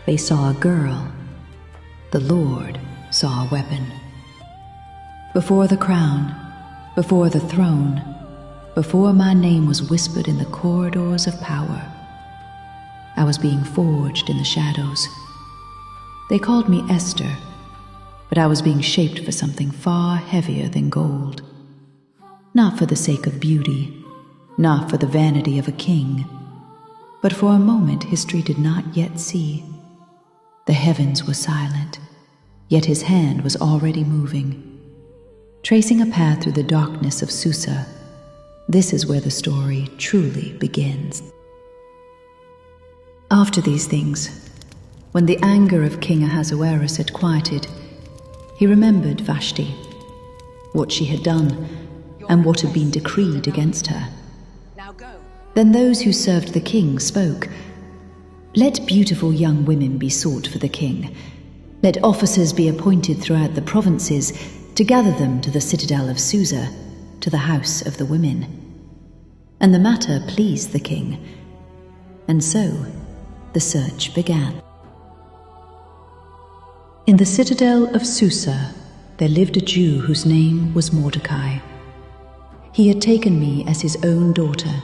they saw a girl. The Lord saw a weapon. Before the crown, before the throne, before my name was whispered in the corridors of power, I was being forged in the shadows. They called me Esther, but I was being shaped for something far heavier than gold. Not for the sake of beauty, not for the vanity of a king, but for a moment history did not yet see. The heavens were silent, yet his hand was already moving, tracing a path through the darkness of Susa. This is where the story truly begins. After these things, when the anger of King Ahasuerus had quieted, he remembered Vashti, what she had done, and what had been decreed against her. Now go. Then those who served the king spoke, "Let beautiful young women be sought for the king. Let officers be appointed throughout the provinces to gather them to the citadel of Susa, to the house of the women." And the matter pleased the king, and so the search began. In the citadel of Susa there lived a Jew whose name was Mordecai. He had taken me as his own daughter,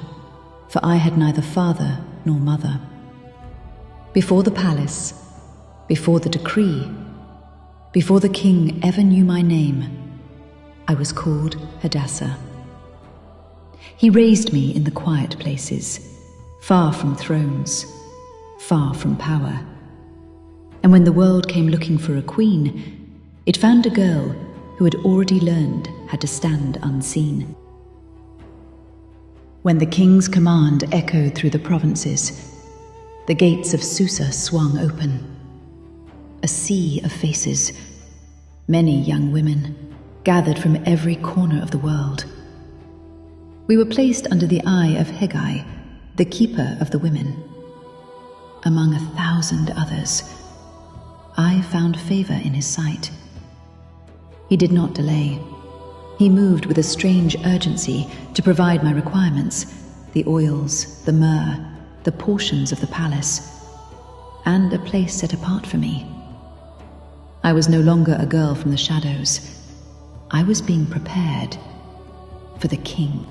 for I had neither father nor mother. Before the palace, before the decree, before the king ever knew my name, I was called Hadassah. He raised me in the quiet places, far from thrones, far from power. And when the world came looking for a queen, it found a girl who had already learned how to stand unseen. When the king's command echoed through the provinces, the gates of Susa swung open. A sea of faces, many young women, gathered from every corner of the world. We were placed under the eye of Haggai, the keeper of the women. Among 1,000 others, I found favor in his sight. He did not delay. He moved with a strange urgency to provide my requirements, the oils, the myrrh, the portions of the palace, and a place set apart for me. I was no longer a girl from the shadows. I was being prepared for the king.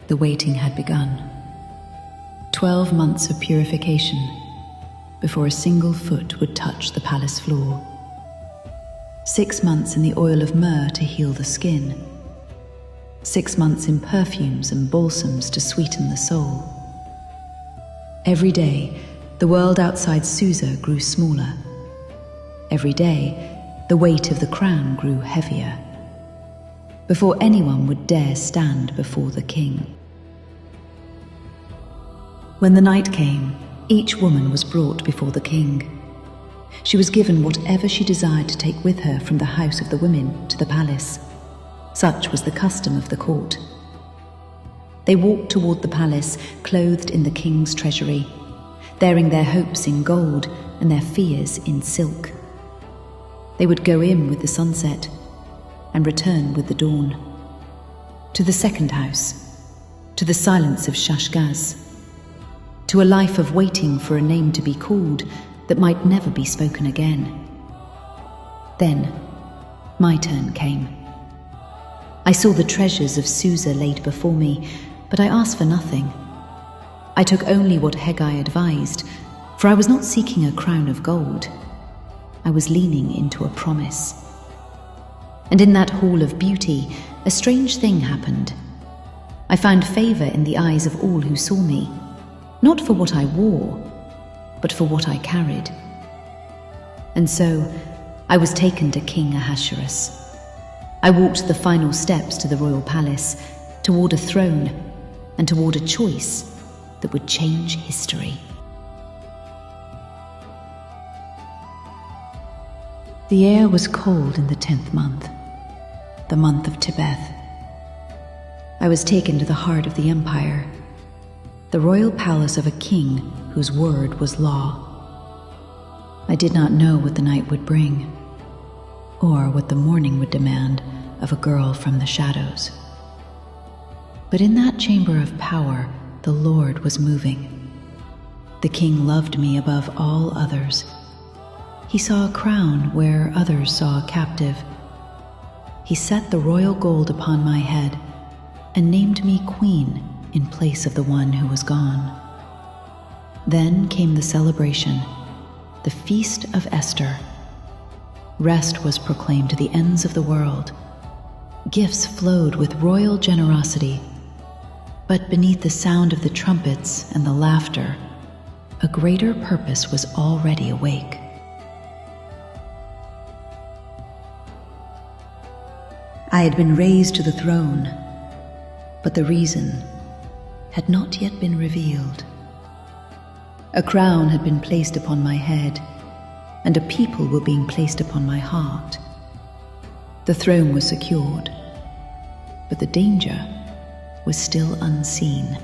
The waiting had begun. 12 months of purification before a single foot would touch the palace floor. 6 months in the oil of myrrh to heal the skin. 6 months in perfumes and balsams to sweeten the soul. Every day, the world outside Susa grew smaller. Every day, the weight of the crown grew heavier, before anyone would dare stand before the king. When the night came, each woman was brought before the king. She was given whatever she desired to take with her from the house of the women to the palace. Such was the custom of the court. They walked toward the palace, clothed in the king's treasury, bearing their hopes in gold and their fears in silk. They would go in with the sunset and return with the dawn. To the second house, to the silence of Shashgaz, to a life of waiting for a name to be called that might never be spoken again. Then, my turn came. I saw the treasures of Susa laid before me, but I asked for nothing. I took only what Haggai advised, for I was not seeking a crown of gold. I was leaning into a promise. And in that hall of beauty, a strange thing happened. I found favor in the eyes of all who saw me, not for what I wore, but for what I carried. And so, I was taken to King Ahasuerus. I walked the final steps to the royal palace, toward a throne, and toward a choice that would change history. The air was cold in the 10th month, the month of Tebeth. I was taken to the heart of the empire, the royal palace of a king whose word was law. I did not know what the night would bring, or what the morning would demand of a girl from the shadows. But in that chamber of power, the Lord was moving. The king loved me above all others. He saw a crown where others saw a captive. He set the royal gold upon my head and named me queen in place of the one who was gone. Then came the celebration, the feast of Esther. Rest was proclaimed to the ends of the world. Gifts flowed with royal generosity. But beneath the sound of the trumpets and the laughter, a greater purpose was already awake. I had been raised to the throne, but the reason had not yet been revealed. A crown had been placed upon my head, and a people were being placed upon my heart. The throne was secured, but the danger was still unseen.